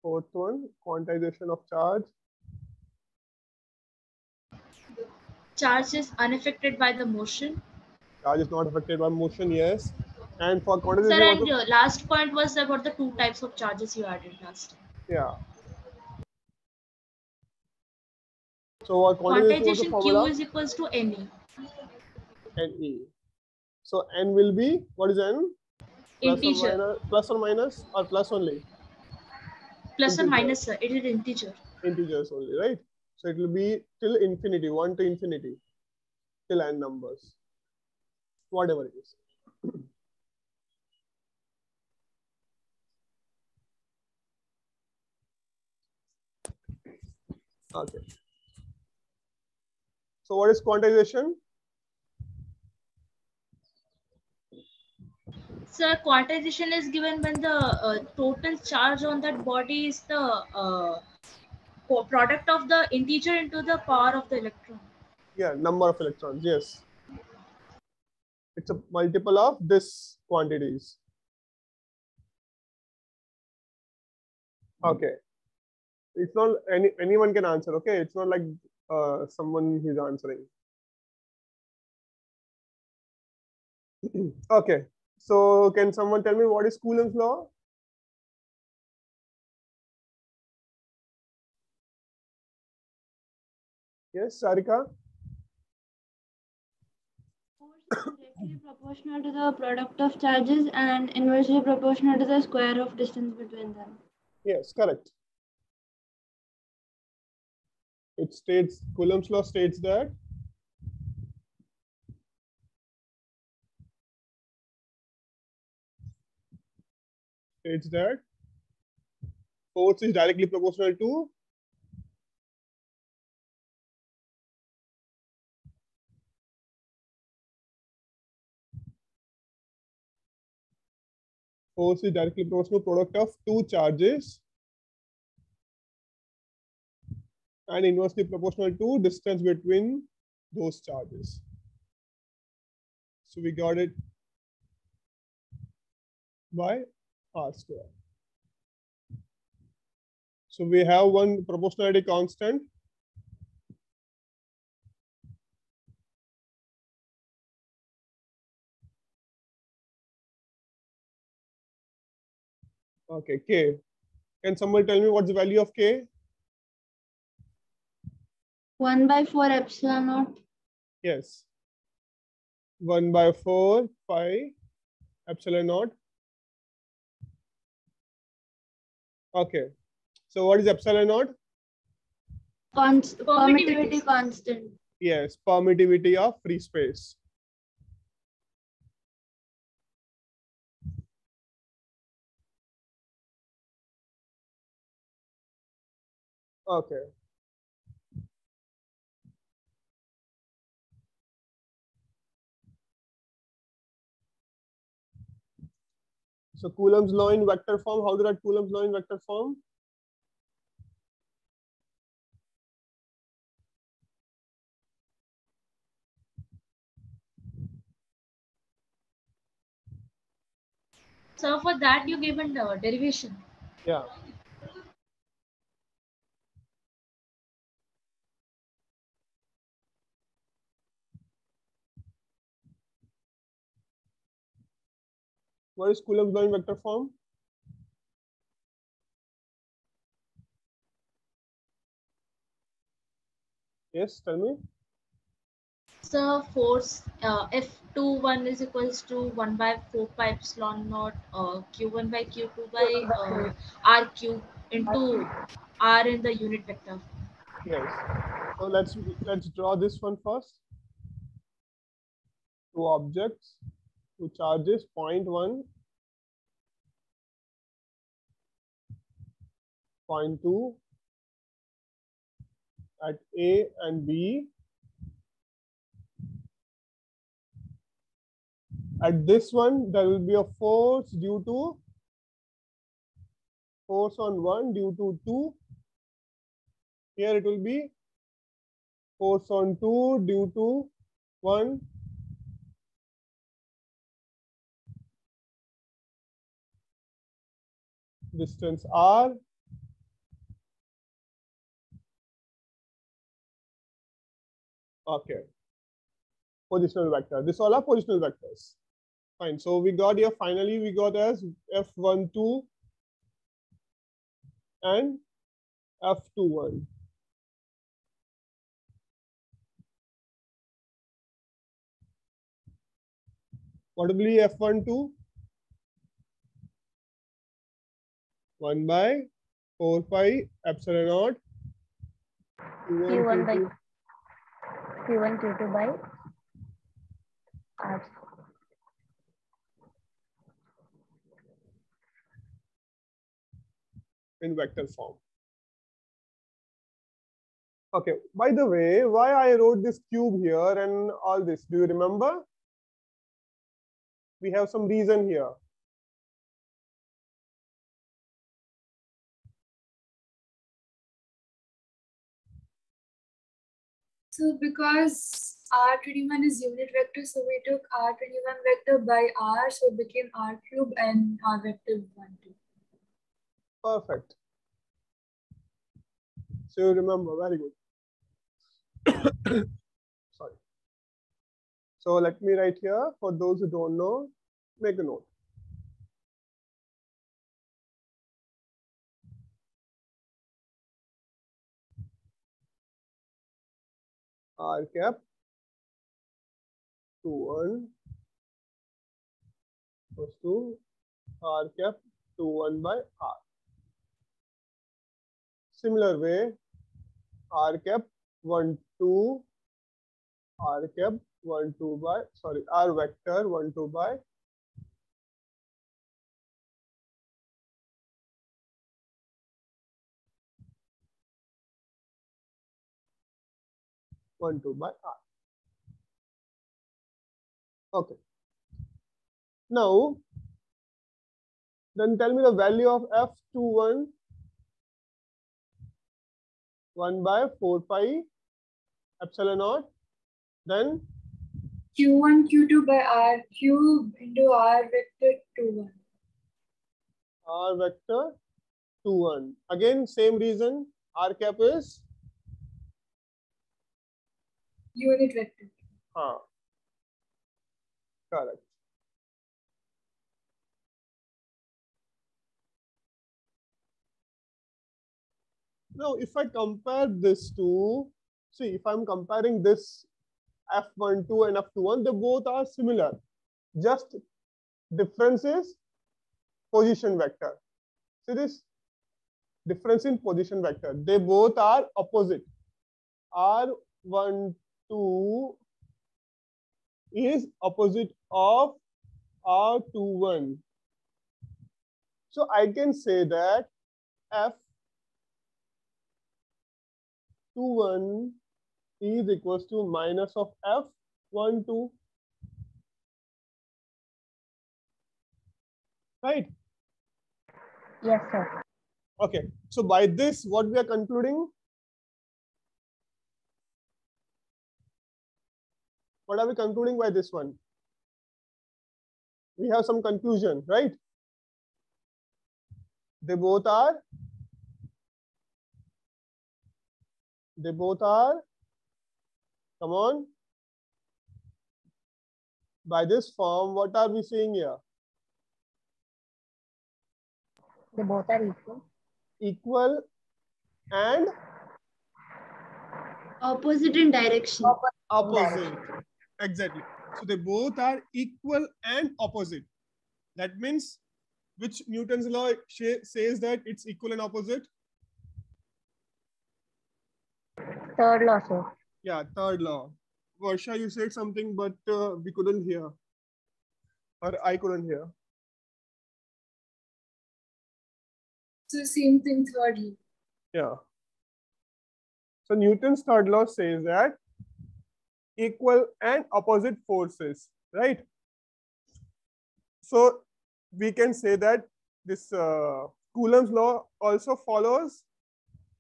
Fourth one, quantization of charge. Charge is unaffected by the motion. Charge is not affected by motion, yes. And for quantization, Sir, and last point was about the two types of charges you added last time. yeah. So our quantization Q is equals to NE. NE. So N will be, what is N? Integer. Plus or minus or plus only? Plus or minus, sir. It is integer. Integers only, right? So it will be till infinity, 1 to infinity, till N numbers, whatever it is. Okay. So what is quantization? Sir, quantization is given when the total charge on that body is the product of the integer into the power of the electron. Yeah, number of electrons, yes. It's a multiple of this quantities. Okay. It's not anyone can answer, okay? It's not like someone is answering. Okay. So can someone tell me what is Coulomb's law? Yes, Sarika? Force is directly proportional to the product of charges and inversely proportional to the square of distance between them. Yes, correct. It states, Coulomb's law states that force is directly proportional to product of two charges and inversely proportional to distance between those charges. So we got it by R square. So we have one proportionality constant. Okay, K. Can someone tell me what's the value of K? 1/4 epsilon naught. Yes. 1/4 pi epsilon naught. Okay. So what is epsilon naught? Permittivity constant. Yes, permittivity of free space. Okay. So Coulomb's law in vector form, how to write Coulomb's law in vector form? So for that you given the derivation. Yeah. What is Coulomb's law in vector form? Yes, tell me. So force F21 is equals to 1/4 pi epsilon naught Q1 by Q2 by R cube into R in the unit vector. Yes. So let's draw this one first. Two objects, two charges, point 1, point 2 at A and B. At this one, there will be a force due to force on 1 due to 2. Here it will be force on 2 due to 1. Distance R. Okay. Positional vector. This all are positional vectors. Fine. So we got here, finally we got as F12 and F21. What will be F12? 1 by 4 pi epsilon naught Q1 by Q1 Q2 by R. In vector form. Okay, by the way, why I wrote this cube here and all this, do you remember? We have some reason here. So because R21 is unit vector, so we took R21 vector by R, so it became R cube and R vector 1, 2. Perfect. So you remember, very good. Sorry. So let me write here, for those who don't know, make a note. R cap 21 equals to R cap 21 by R. Similar way, R cap 1, 2, R cap 1, 2 by, sorry, R vector 1, 2 by 1, 2 by R. Okay. Now, then tell me the value of F21 1 by 4 pi epsilon naught. Then Q1, Q2 by R cube into R vector 21. R vector 21. Again, same reason. R cap is Unit vector. Correct. Now, if I compare this to, see, if I'm comparing this F12 and F21, they both are similar. Just difference is position vector. See this? Difference in position vector. They both are opposite. R12 is opposite of R21. So I can say that F21 is equals to minus of F12. Right? Yes, sir. Okay. So by this, what we are concluding? What are we concluding by this one? We have some conclusion, right? They both are, come on. By this form, what are we saying here? They both are equal. Equal and Opposite in direction. opposite. Exactly. So they both are equal and opposite. That means which Newton's law says that it's equal and opposite? Third law, sir. Yeah, third law. Varsha, you said something, but we couldn't hear. Or I couldn't hear. So same thing thirdly. Yeah. So Newton's third law says that equal and opposite forces, right? So we can say that this Coulomb's law also follows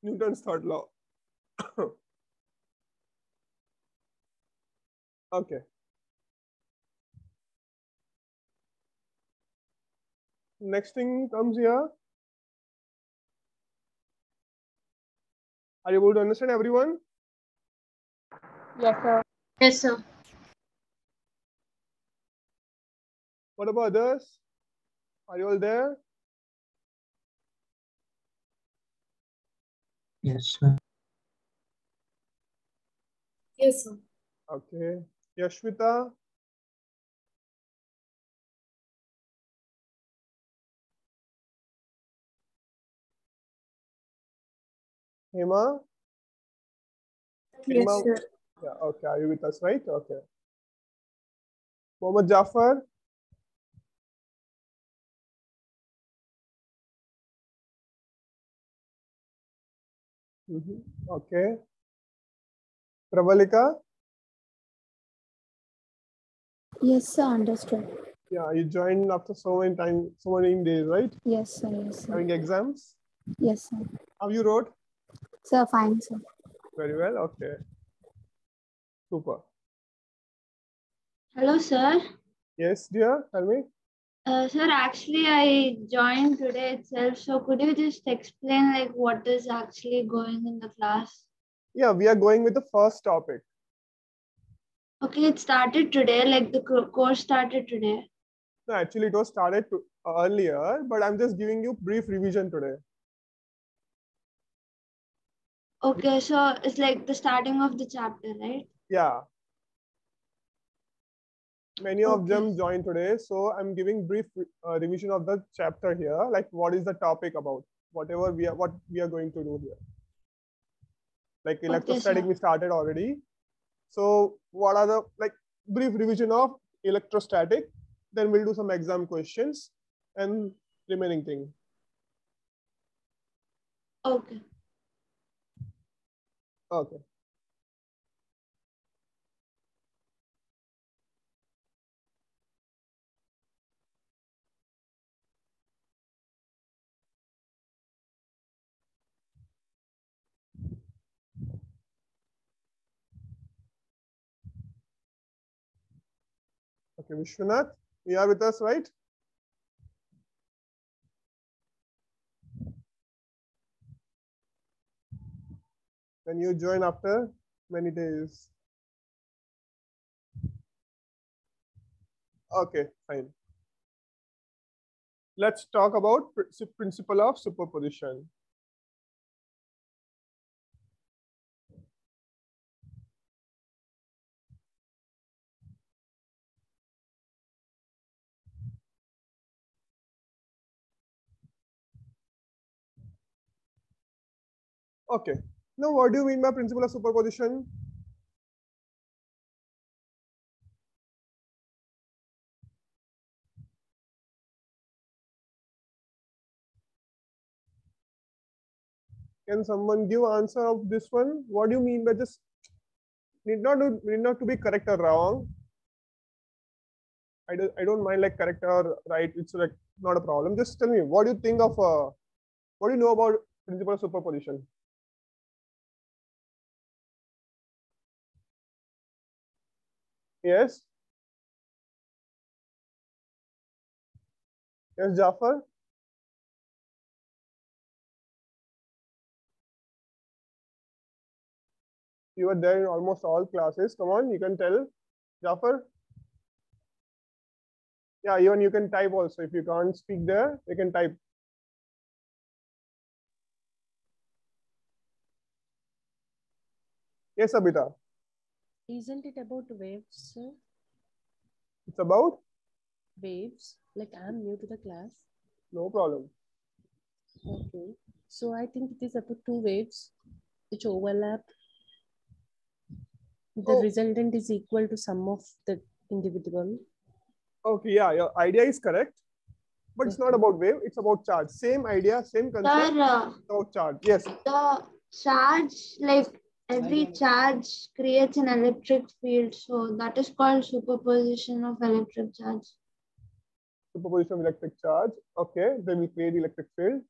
Newton's third law. Okay. Next thing comes here. Are you able to understand, everyone? Yes, sir. Yes, sir. What about others? Are you all there? Yes, sir. Yes, sir. Okay. Yashvita? Hema? Yes, Hema? sir. Yeah, okay. Are you with us, right? Okay. Mohammed Jafar? Okay. Pravalika? Yes, sir, understood. Yeah, you joined after so many days, right? Yes, sir, yes, sir. Having exams? Yes, sir. How you wrote? Sir, fine, sir. Very well. Okay. Super. Hello, sir. Yes, dear. Tell me. Sir, actually, I joined today itself. So could you just explain like what is actually going in the class? Yeah, we are going with the first topic. Okay, it started today, like the course started today. No, actually, it was started earlier, but I'm just giving you brief revision today. Okay, so it's like the starting of the chapter, right? Yeah. Many of Okay. them joined today, so I'm giving brief revision of the chapter here. Like, what is the topic about? What we are going to do here. Like electrostatic, sir. we started already. So, what are the brief revision of electrostatic? Then we'll do some exam questions and remaining thing. Okay. Okay. Okay, Vishwanath, you are with us, right? Then you join after many days. Okay, fine. Let's talk about principle of superposition. Okay. Now, what do you mean by principle of superposition? Can someone give answer of this one? What do you mean by just need not to be correct or wrong? I don't mind like correct or right. It's like not a problem. Just tell me what do you think of what do you know about principle of superposition? Yes. Yes, Jafar. You were there in almost all classes. Come on, you can tell, Jafar. Yeah, even you can type also. If you can't speak there, you can type. Yes, Abita. Isn't it about waves, sir? It's about? Waves. Like I'm new to the class. No problem. Okay. So I think it is about two waves which overlap. The resultant is equal to sum of the individual. Okay, yeah, your idea is correct. But it's not about wave, it's about charge. Same idea, same concept. Sir, About charge. Yes. the charge, like every charge creates an electric field. So that is called superposition of electric charge. Superposition of electric charge. Okay, then we create electric field.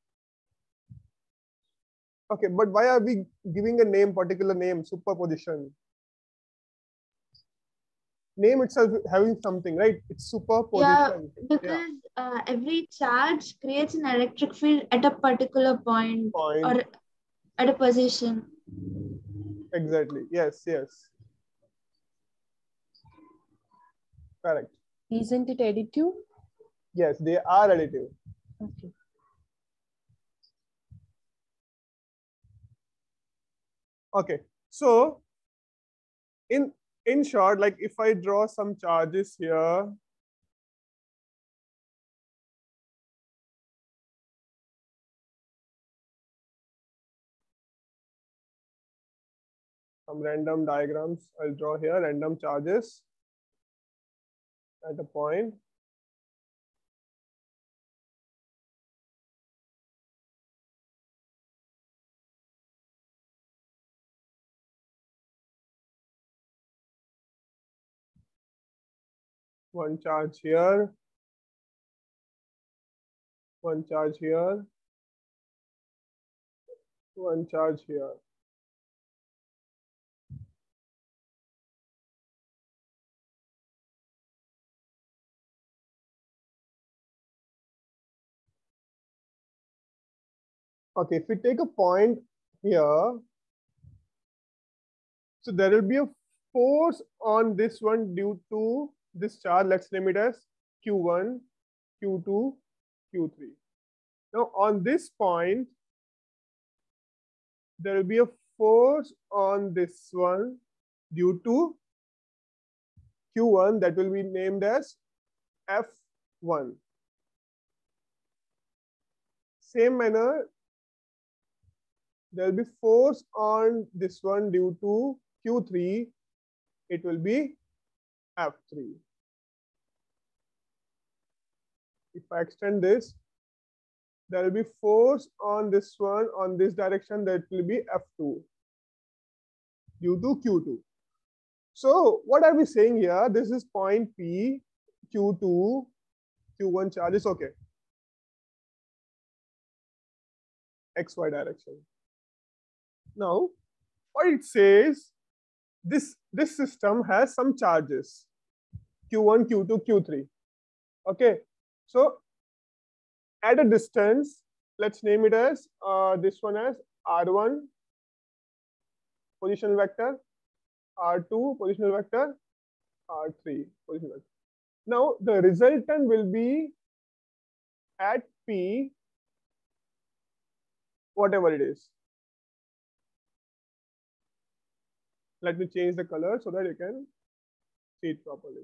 Okay, but why are we giving a name, particular name, superposition? Name itself having something, right? It's superposition. Yeah, because every charge creates an electric field at a particular point. Or at a position. Exactly. Yes, yes. Correct. Isn't it additive? Yes, they are additive. Okay. Okay. So in short, like if I draw some charges here, some random diagrams I'll draw here, random charges at a point. One charge here, one charge here, one charge here. Okay, if we take a point here, so there will be a force on this one due to this charge. Let's name it as Q1, Q2, Q3. Now on this point, there will be a force on this one due to Q1 that will be named as F1. Same manner, there will be force on this one due to Q3. It will be F3. If I extend this, there will be force on this one, on this direction, that will be F2 due to Q2. So what are we saying here? This is point P, Q2, Q1 charge is okay. XY direction. Now, what it says, this system has some charges, Q1, Q2, Q3. Okay, so at a distance, let's name it as this one as R1 positional vector, R2 positional vector, R3 positional vector. Now the resultant will be at P, whatever it is. Let me change the color so that you can see it properly.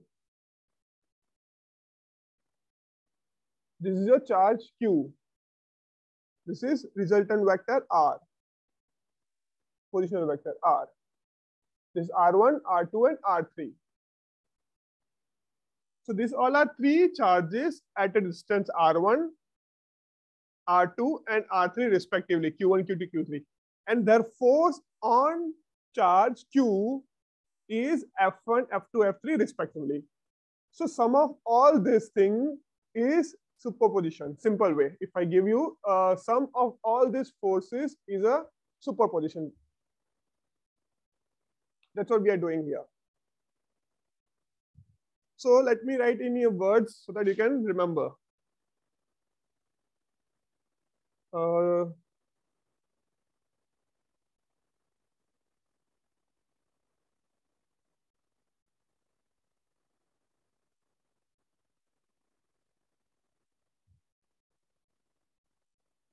This is your charge Q. This is resultant vector R, positional vector R. This is R1, R2, and R3. So these all are three charges at a distance R1, R2, and R3 respectively, Q1, Q2, Q3. And their force on charge Q is F1, F2, F3 respectively. So sum of all this thing is superposition, simple way. If I give you sum of all these forces is a superposition. That's what we are doing here. So let me write in your words so that you can remember.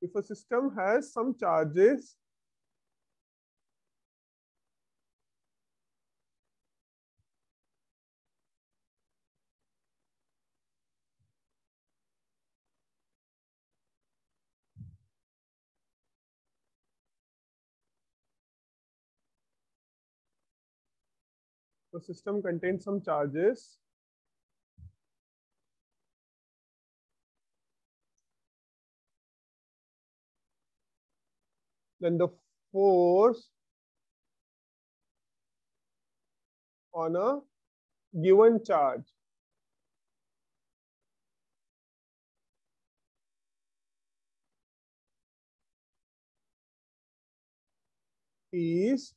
If a system has some charges, the system contains some charges, then the force on a given charge is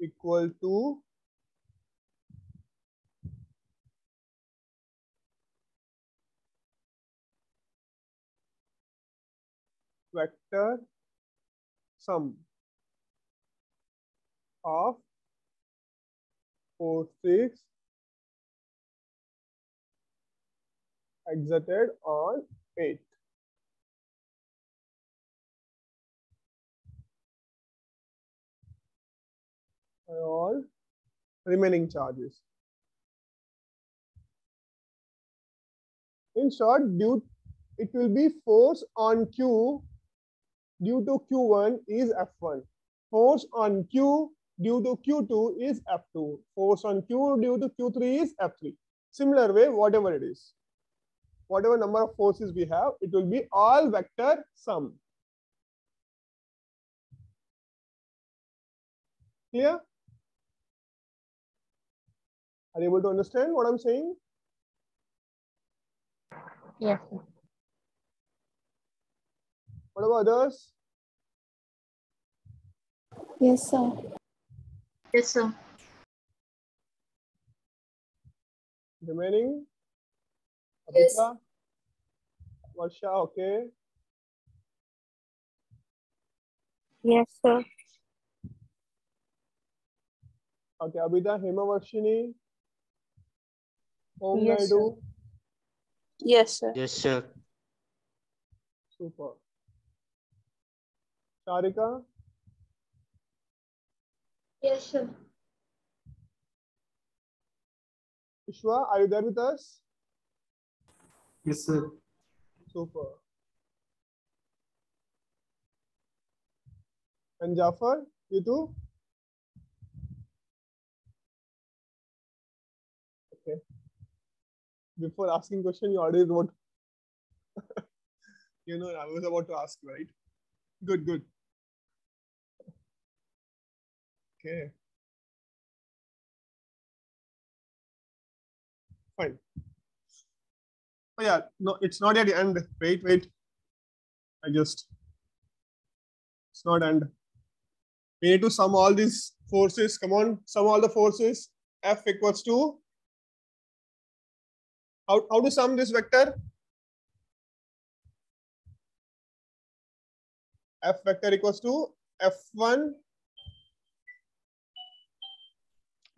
equal to vector sum of forces exited on 8. All remaining charges. In short, it will be force on Q due to Q1 is F1. Force on Q due to Q2 is F2. Force on Q due to Q3 is F3. Similar way, whatever it is, whatever number of forces we have, it will be all vector sum. Clear? Are you able to understand what I'm saying? Yes, sir. What about others? Yes, sir. Yes, sir. Remaining? Yes. Abhita? Varsha, okay. Yes, sir. Okay, Abhita, Hema Varshini? Om Yes, sir. Naidu? Yes, sir. Yes, sir. Super. Sharika? Yes, sir. Ishwa, are you there with us? Yes, sir. Super. And Jafar, you too? Okay. Before asking question, you already wrote. You know, I was about to ask, right? Good, good. Okay. Fine. Oh yeah, no, it's not at the end. Wait. It's not end. We need to sum all these forces. Come on, sum all the forces. F equals to. How to sum this vector? F vector equals to F1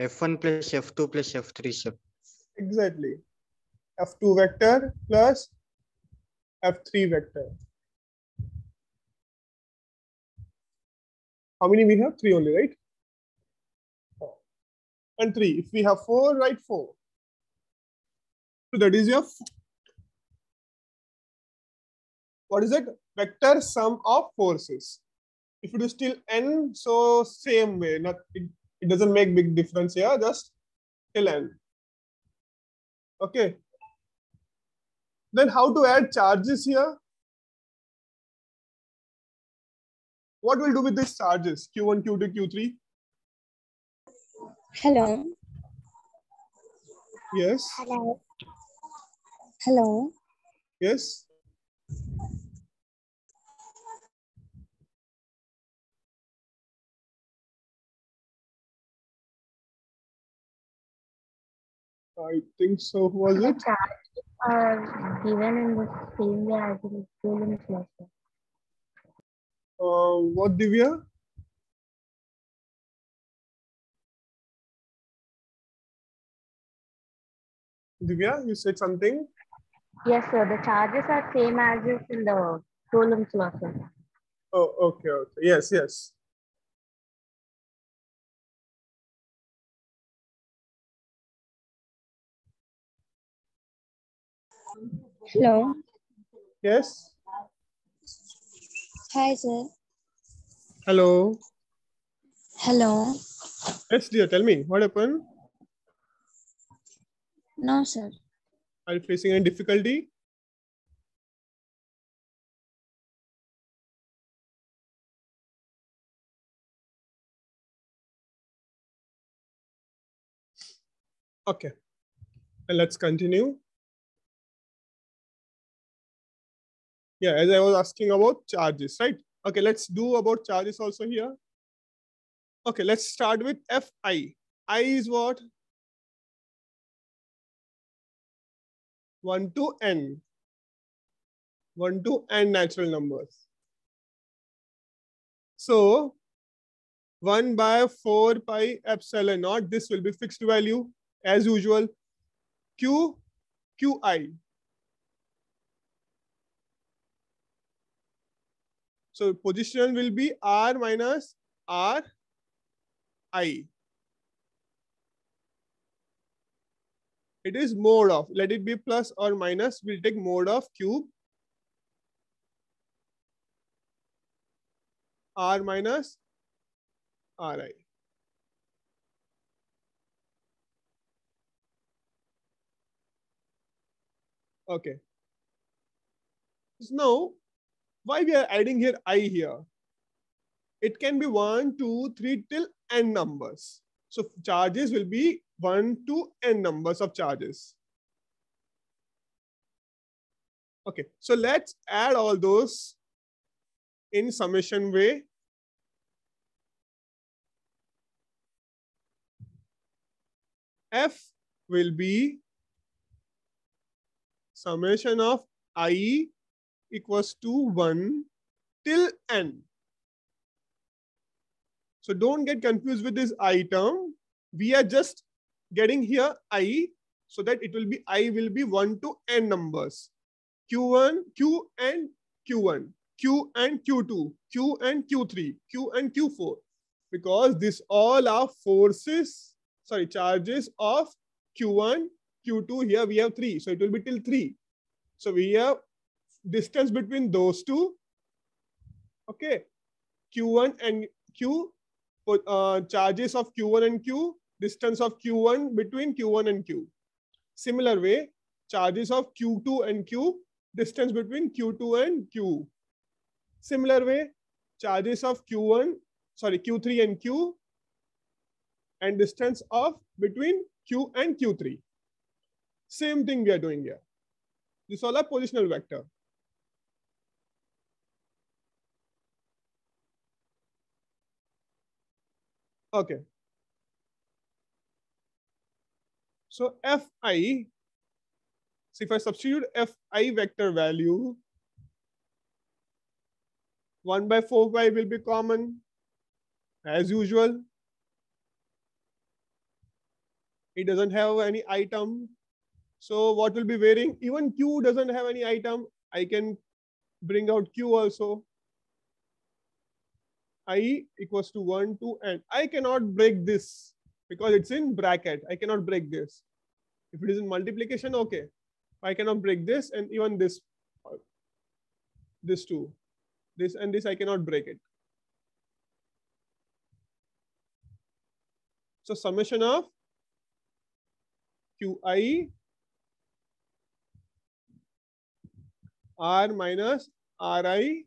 F1 plus F2 plus F3, sir. exactly. F2 vector plus F3 vector. How many we have? 3 only, right? 4. And 3. If we have 4, write 4. So that is your, what is it? Vector sum of forces. If it is still n, so same way. It doesn't make big difference here, just till n. Okay. Then how to add charges here? What we'll do with these charges? Q1, Q2, Q3? Hello. Yes. Hello. Hello. Yes. I think so. Who was The it? charges are given in the same way as in Coulomb's law, sir. What, Divya? Divya, you said something? Yes, sir. The charges are same as is in the Coulomb's law, sir. Oh, okay. Yes. Hello. Yes. Hi, sir. Hello. Hello. Yes, dear. Tell me, what happened? No, sir. Are you facing any difficulty? Okay. And let's continue. Yeah, as I was asking about charges, right? Okay, let's do about charges also here. Okay, let's start with Fi. I is what? 1 to n. 1 to n natural numbers. So 1 by 4 pi epsilon naught, this will be fixed value as usual. Qi. So position will be R minus R I. It is mode of, let it be plus or minus, we'll take mode of cube R minus Ri. Okay. So now, why we are adding here I here? It can be 1, 2, 3 till n numbers. So charges will be 1 to n numbers of charges. Okay, so let's add all those in summation way. F will be summation of I equals to 1 till n. So don't get confused with this I term. We are just getting here I so that it will be I will be 1 to n numbers. Q1, Q and Q1, Q and Q2, Q and Q3, Q and Q4. Because this all are forces, sorry, charges of Q1, Q2. Here we have 3. So it will be till 3. So we have distance between those two. Okay. Q1 and Q, charges of Q1 and Q, distance of Q1 between Q1 and Q. Similar way, charges of Q2 and Q, distance between Q2 and Q. Similar way, charges of Q1, sorry, Q3 and Q, and distance of between Q and Q3. Same thing we are doing here. This all are positional vector. Okay. So Fi, so if I substitute Fi vector value, 1 by 4 pi will be common as usual. It doesn't have any item. So what will be varying? Even Q doesn't have any item. I can bring out Q also. I equals to 1 to n. I cannot break this because it's in bracket. I cannot break this. If it is in multiplication, okay. I cannot break this, and even this too. This and this I cannot break it. So summation of Qi R minus Ri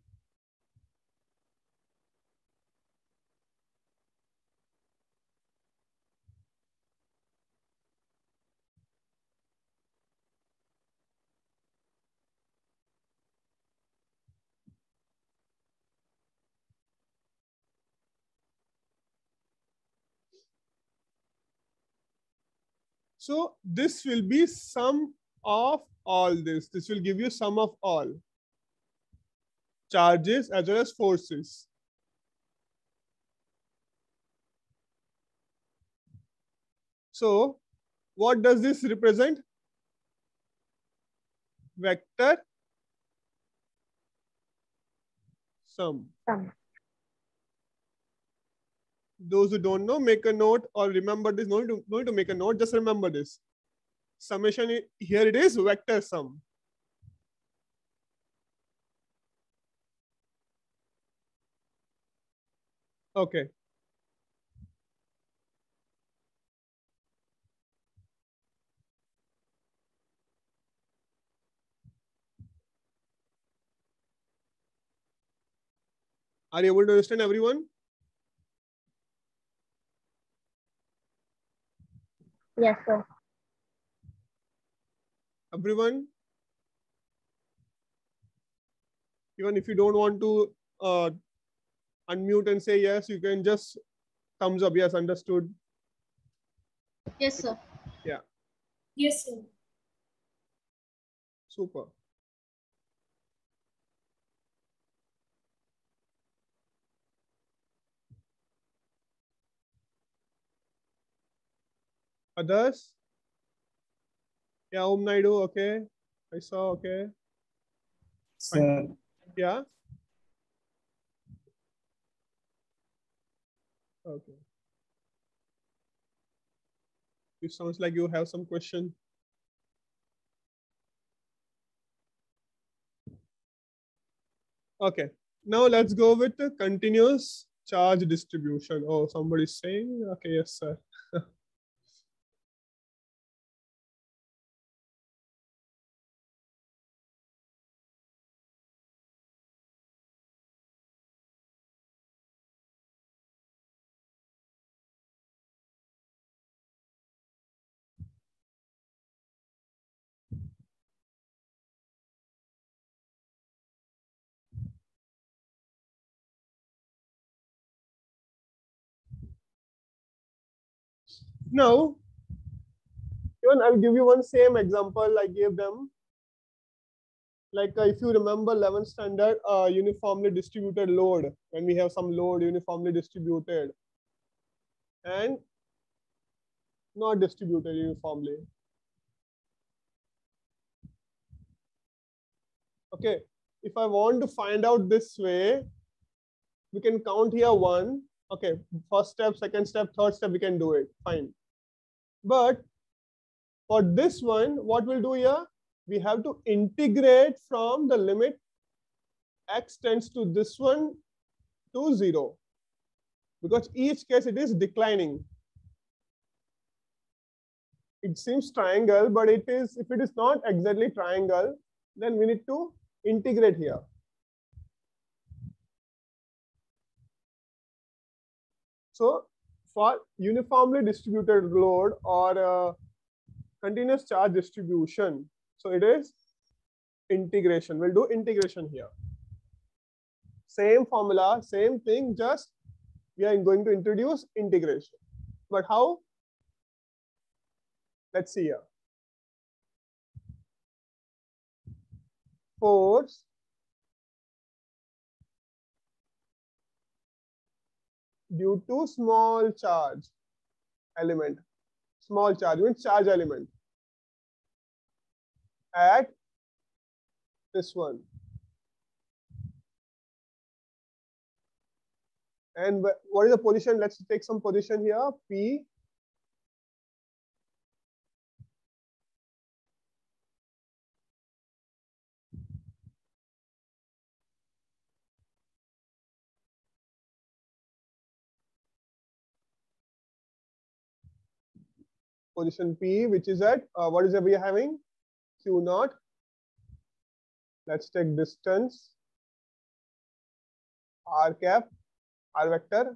So this will be sum of all this. This will give you sum of all charges as well as forces. So what does this represent? Vector sum. Those who don't know, make a note or remember this. No need to make a note, just remember this. Summation, here it is, vector sum. Okay. Are you able to understand, everyone? Yes, sir. Everyone? Even if you don't want to unmute and say yes, you can just thumbs up. Yes, understood. Yes, sir. Yeah. Yes, sir. Super. Others? Yeah, Naidu, okay. I saw, okay. Sir, Yeah. Okay. It sounds like you have some question. Okay. Now let's go with the continuous charge distribution. Oh, somebody's saying, okay, yes, sir. Now, even I'll give you one same example I gave them. Like if you remember 11th standard uniformly distributed load, when we have some load uniformly distributed and not distributed uniformly. Okay, if I want to find out this way, we can count here 1. Okay, first step, second step, third step, we can do it, fine. But for this one, what we'll do here, we have to integrate from the limit x tends to this one to 0. Because each case it is declining. It seems triangle, but it is, if it is not exactly triangle, then we need to integrate here. So for uniformly distributed load or continuous charge distribution, so it is integration. We'll do integration here. Same formula, same thing, just we are going to introduce integration. But how? Let's see here. Force due to small charge element. Small charge means charge element at this one. And what is the position? Let's take some position here. P. Position P, which is at, what is it we are having? Q naught. Let's take distance. R cap, R vector.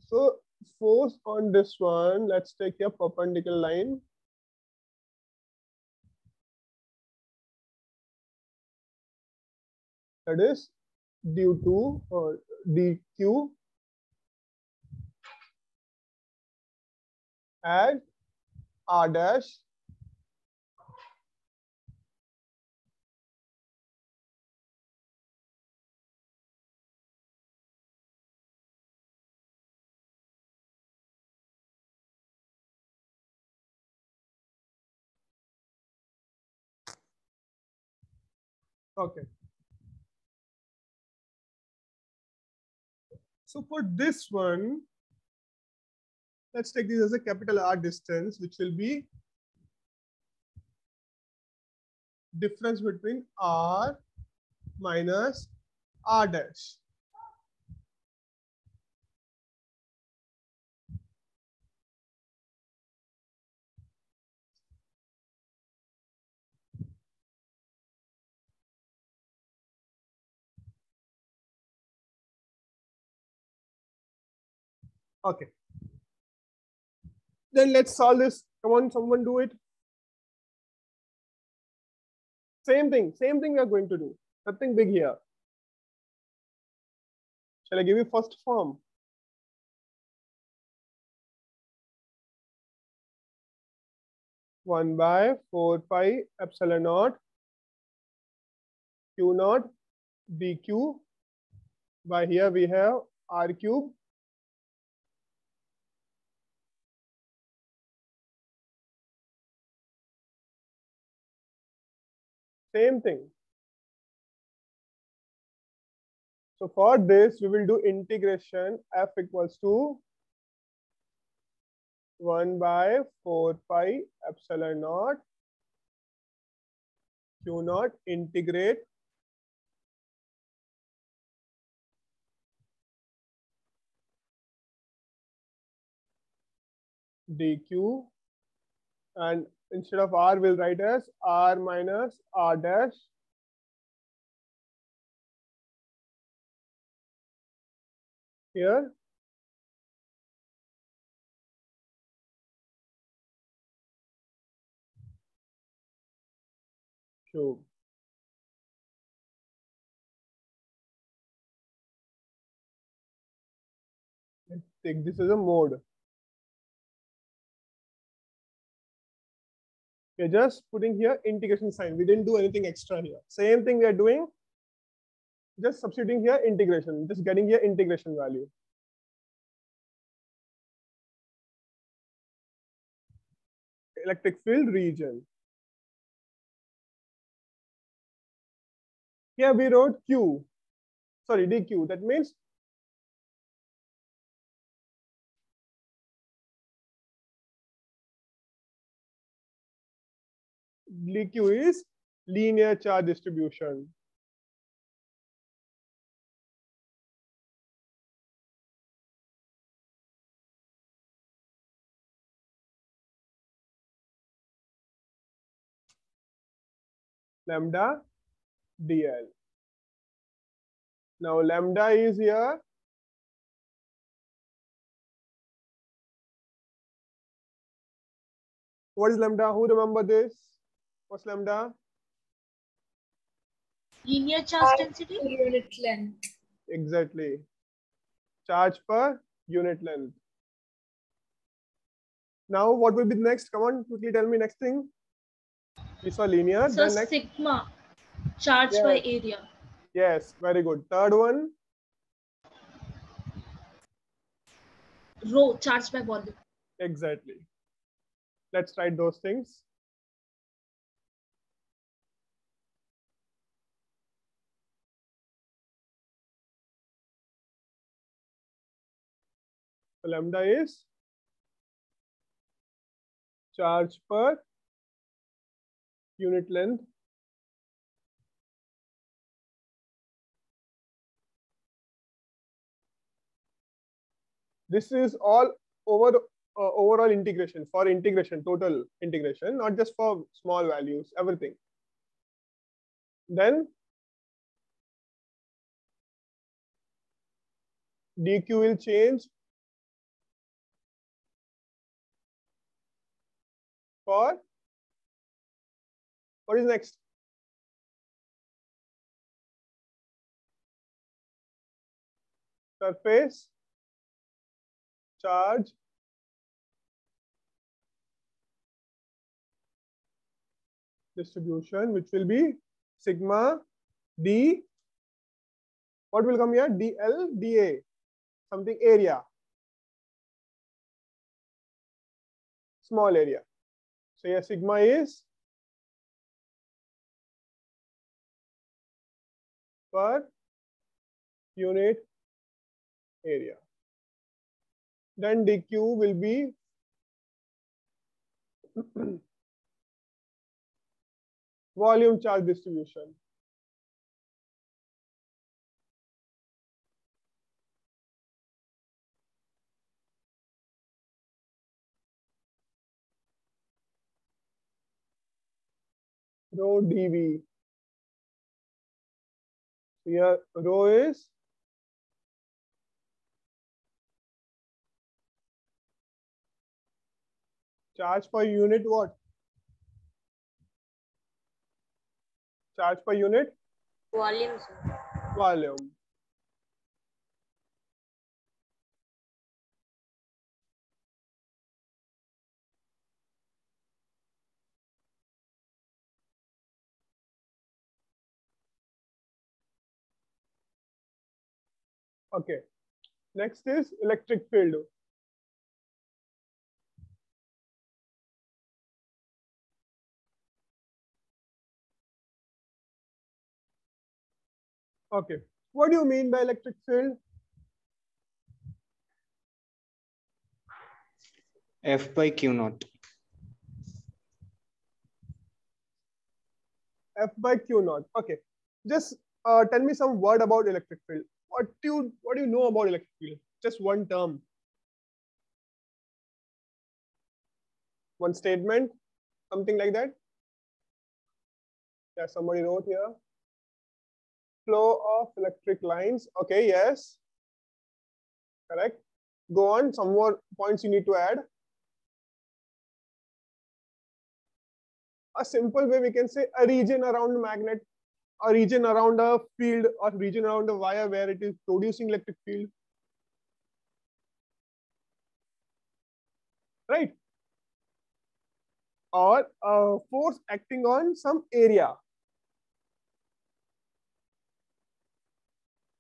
So force on this one, let's take a perpendicular line. That is due to dq at R dash okay. So for this one, let's take this as a capital R distance, which will be difference between R minus R dash. Okay. Then let's solve this. Come on, someone do it. Same thing we are going to do. Nothing big here. Shall I give you first form? One by 4 pi epsilon naught Q naught dq. By here we have R cube same thing. So for this, we will do integration f equals to 1 by 4 pi epsilon naught q naught integrate dq, and instead of r we'll write as r minus r dash here cube. Let's take this as a mode. We're just putting here integration sign. We didn't do anything extra here. Same thing we are doing, just substituting here integration, just getting here integration value. Electric field region. Here we wrote Q, sorry, dq. That means dq is linear charge distribution. Lambda dl. Now lambda is here. What is lambda? Who remember this? What's lambda? Linear charge density? Unit length. Exactly. Charge per unit length. Now what will be the next? Come on, quickly tell me next thing. We saw linear. So then next. sigma, charge Yes. by area. Yes, very good. Third one. Rho, charge by volume. Exactly. Let's write those things. So lambda is charge per unit length. This is all over overall integration, for integration, total integration, not just for small values, everything. Then dq will change for what is next? Surface charge distribution, which will be sigma d. What will come here? dl dA, something area, small area. So here sigma is per unit area. Then dq will be volume charge distribution. Rho dV. Here rho is charge per unit what? Charge per unit? Volume. Volume. Okay. Next is electric field. Okay. What do you mean by electric field? F by Q naught. F by Q naught. Okay. Just tell me some word about electric field. What do you know about electric field? Just one term. One statement. Something like that. Yeah, somebody wrote here. Flow of electric lines. Okay, yes. Correct. Go on. Some more points you need to add. A simple way we can say a region around a magnet, a region around a field, or region around a wire where it is producing electric field. Right? Or a force acting on some area.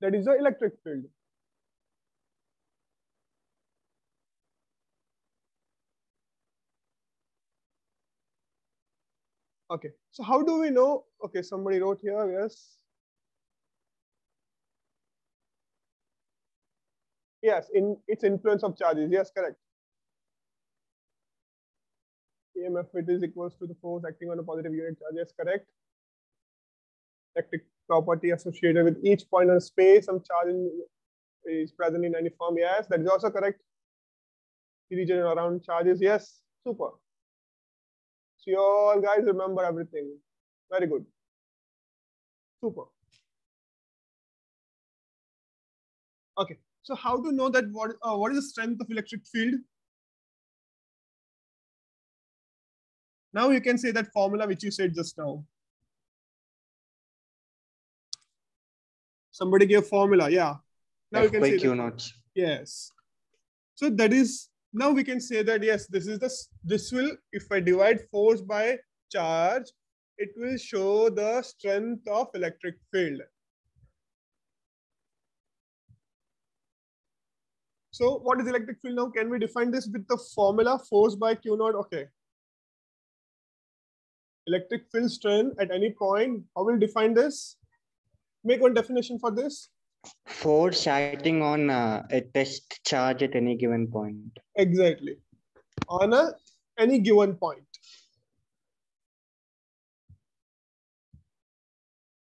That is the electric field. Okay, so how do we know? Okay, somebody wrote here, yes. Yes, in its influence of charges. Yes, correct. EMF it is equals to the force acting on a positive unit charge. Yes, correct. Electric property associated with each point on space, some charge is present in any form. Yes, that is also correct. The region around charges. Yes, super. So you all guys remember everything. Very good. Super. Okay. So how to know that what is the strength of electric field? Now you can say that formula which you said just now. Somebody gave formula. Yeah. Now F you can by say Q that. naught. Yes. So that is, now we can say that yes, this will, if I divide force by charge, it will show the strength of electric field. So what is electric field now? Can we define this with the formula force by Q naught? Okay. Electric field strength at any point. How will define this? Make one definition for this. Force acting on a test charge at any given point. Exactly. On any given point.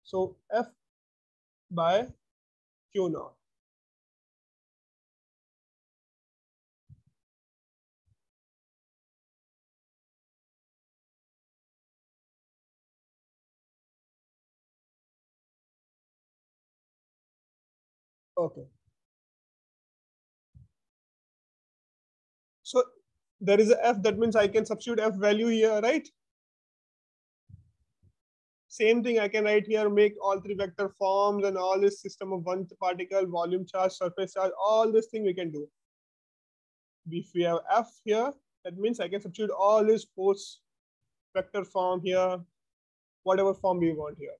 So F by Q naught. Okay. So there is a F, that means I can substitute F value here, right? Same thing I can write here, make all three vector forms and all this system of one particle, volume charge, surface charge, all this thing we can do. If we have F here, that means I can substitute all this force vector form here, whatever form we want here.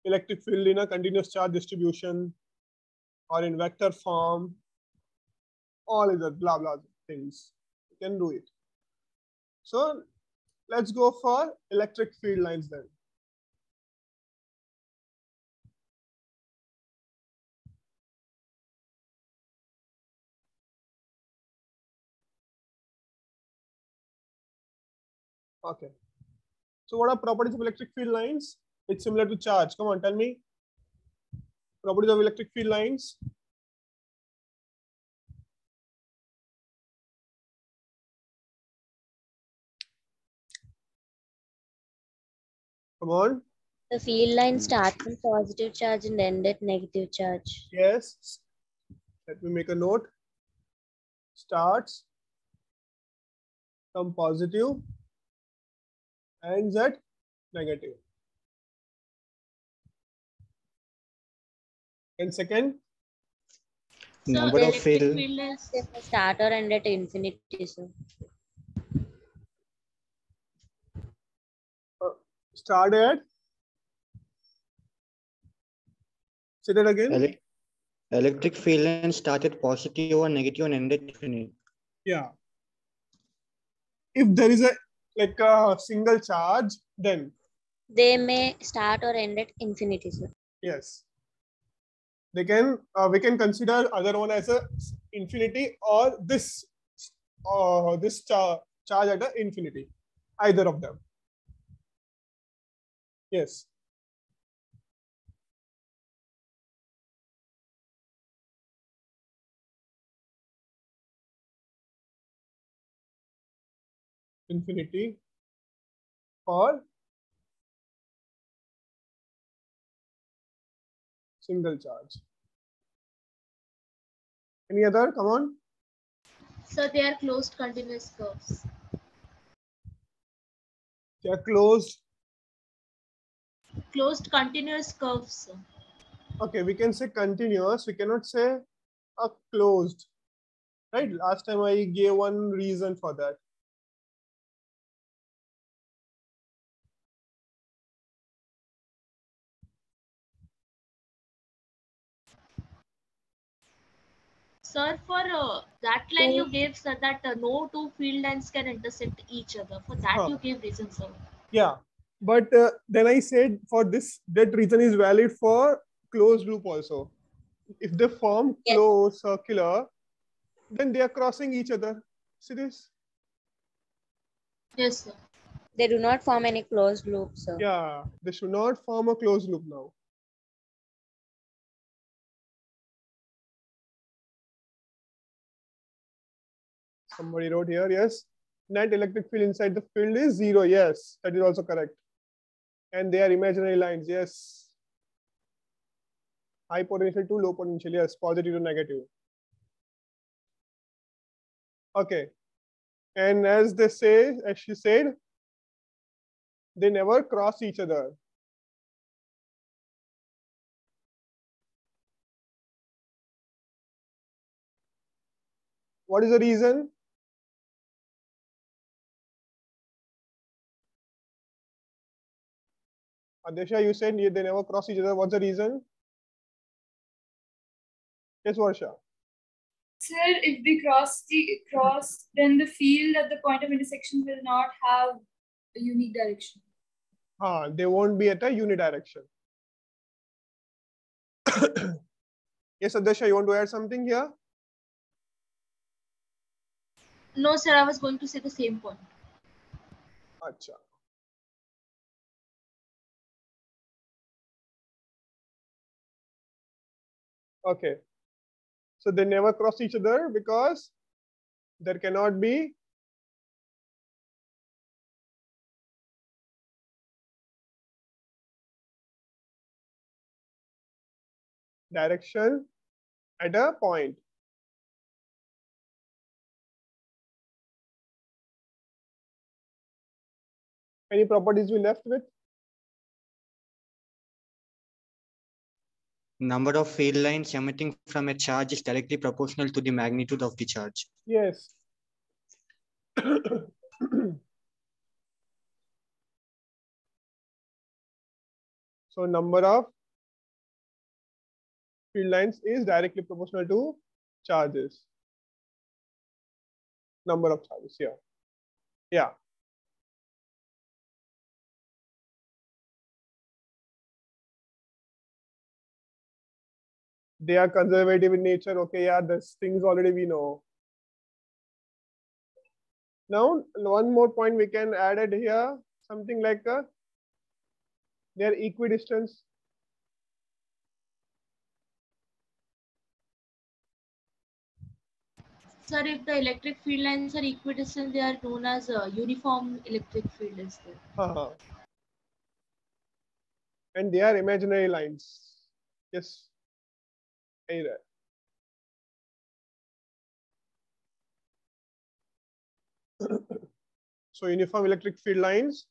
Electric field in a continuous charge distribution or in vector form, all is a blah blah things. You can do it. So let's go for electric field lines then. Okay. So what are properties of electric field lines? It's similar to charge. Come on, tell me. Properties of electric field lines. Come on. The field line starts from positive charge and end at negative charge. Yes. Let me make a note. Starts from positive, ends at negative. And second? So Number of electric field. field is Start or end at infinity. So Start at. Say that again. Electric field line started positive or negative and ended infinite. Yeah. If there is a single charge, then They may start or end at infinity, sir. Yes. They can we can consider other one as a infinity or this charge at a infinity. Either of them. Yes. Infinity or single charge. Any other? Come on. So they are closed continuous curves. They are closed. Closed continuous curves. Okay, we can say continuous. We cannot say a closed. Right? Last time I gave one reason for that. Sir, for that line you gave, sir, that no two field lines can intersect each other. For that you gave reason, sir. Yeah, but then I said for this, that reason is valid for closed loop also. If they form closed circular, then they are crossing each other. See this? Yes, sir. They do not form any closed loop, sir. Yeah, they should not form a closed loop now. Somebody wrote here, yes. Net electric field inside the field is 0. Yes, that is also correct. And they are imaginary lines. Yes. High potential to low potential. Yes, positive to negative. Okay. And as they say, as she said, they never cross each other. What is the reason? Adesha, you said they never cross each other. What's the reason? Yes, Varsha. Sir, if we cross, then the field at the point of intersection will not have a unique direction. They won't be at a unidirection. Yes, Adesha, you want to add something here? No, sir, I was going to say the same point. Acha. Okay. So they never cross each other because there cannot be direction at a point. Any properties we left with? Number of field lines emitting from a charge is directly proportional to the magnitude of the charge. Yes. So number of field lines is directly proportional to charges. Number of charges here. Yeah. They are conservative in nature. Okay, yeah, this things already we know. Now, one more point we can add it here. Something like they are equidistant. Sir, if the electric field lines are equidistant, they are known as uniform electric field is there. And they are imaginary lines. Yes. Either. So uniform electric field lines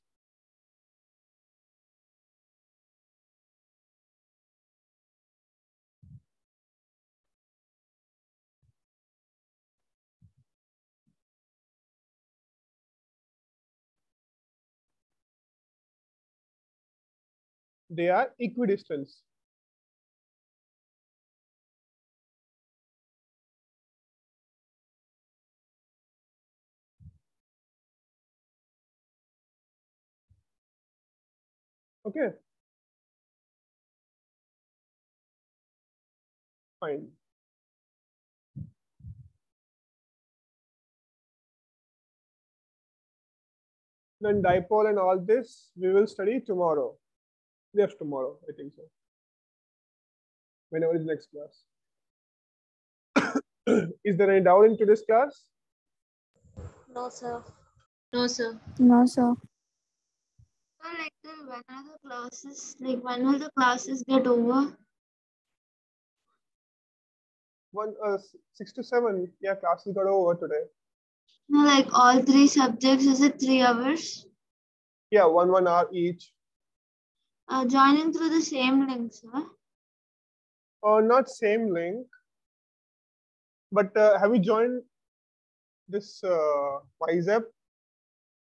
they are equidistant. Okay. Fine. Then dipole and all this we will study tomorrow. Yes, tomorrow, I think so. Whenever is next class. Is there any doubt in today's class? No, sir. No, sir. No, sir. So, like, when are the classes? Like, when will the classes get over? 6 to 7. Yeah, classes got over today. No, like all 3 subjects, is it 3 hours? Yeah, 1 hour each. Joining through the same link, sir. Not same link, but have you joined this WeXL?